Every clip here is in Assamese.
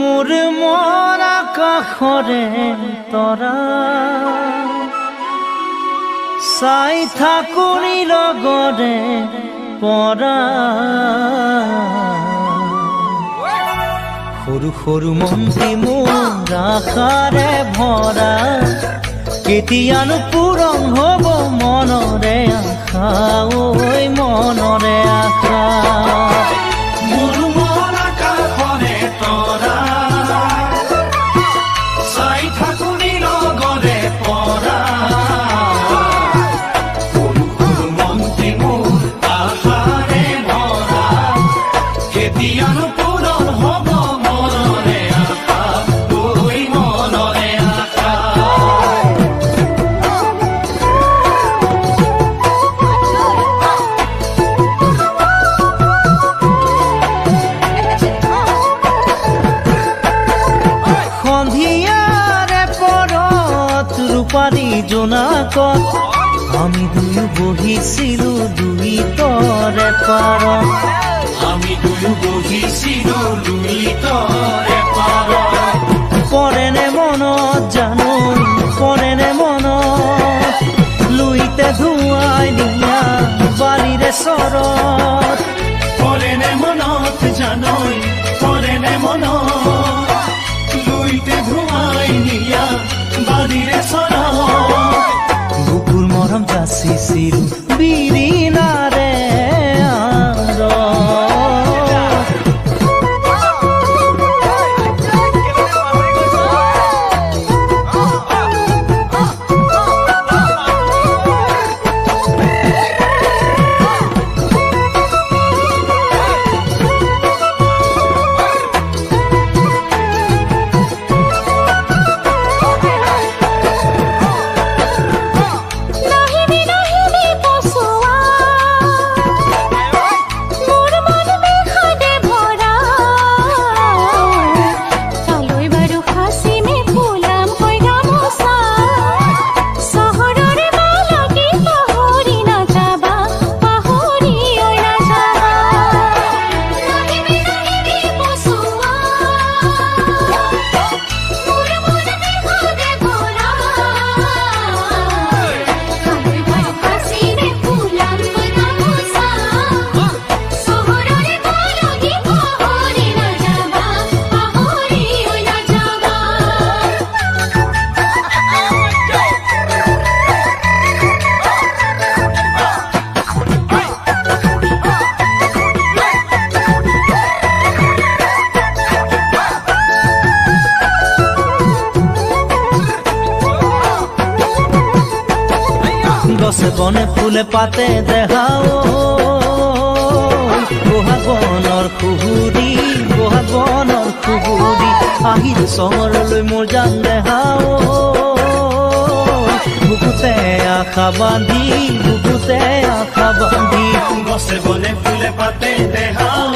মোৰ মৰা কাষৰে তৰা চাই থাকুনি লগৰে পৰা সৰু সৰু মন্ত্ৰী মোৰ আশাৰে ভৰা কেতিয়ানো পূৰণ হ'ব মনৰে আশা ঐ মনৰে আশা মোৰ মৰা কাষৰে তৰা চাই থাকুনি লগৰে পৰা সৰু সৰু মন্ত্ৰী মোৰ আশাৰে ভৰা কেতিয়ানো পূৰণ হ'ব মনৰে আশা ঐ মনৰে আশা ৰূপালী জোনাকত আমি দুয়ো বহিছিলো দুই তৰে পাৰত আমি দুয়ো বহিছিলো দুই তৰে পাৰত পৰেনে মনত জানো পৰেনে মনত লুইতে ধুৱাই নিয়া বালিৰে চৰত পৰেনে মনত জানো পৰেনে মনত লুইতে ধুৱাই নিয়া বালিৰে চৰত বুকুৰ মৰম যাচিছিল বিৰিণাৰে গছে বনে ফুলে পাতে দেখাও বহাগনৰ খুহুৰি বহাগনৰ খুহুৰি আহিল চহৰলৈ মোৰ যান দেখাও বুকুতে আশা বান্ধি বুকুতে আশা বান্ধি গছে বনে ফুলে পাতে দেখাও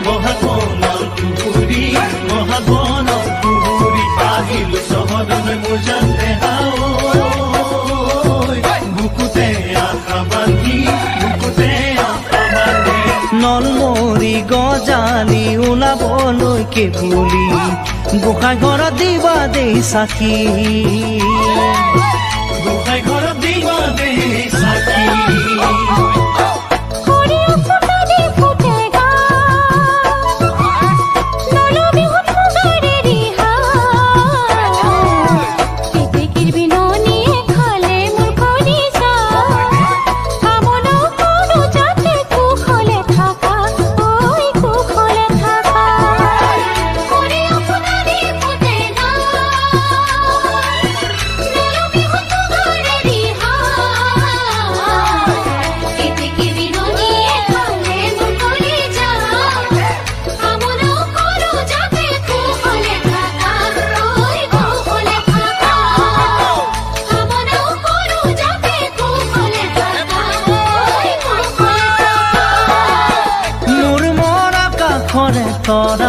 বহাগনৰ খুহুৰি বহাগনৰ খুহুৰি আহিল চহৰলৈ মোৰ যান দেখাও নলমৰি গজালি ওলাবলৈকে বুলি গোসাঁই ঘৰত দিবা দেই চাকি গোসাঁই ঘৰত দিবা দেই চাকি তৰা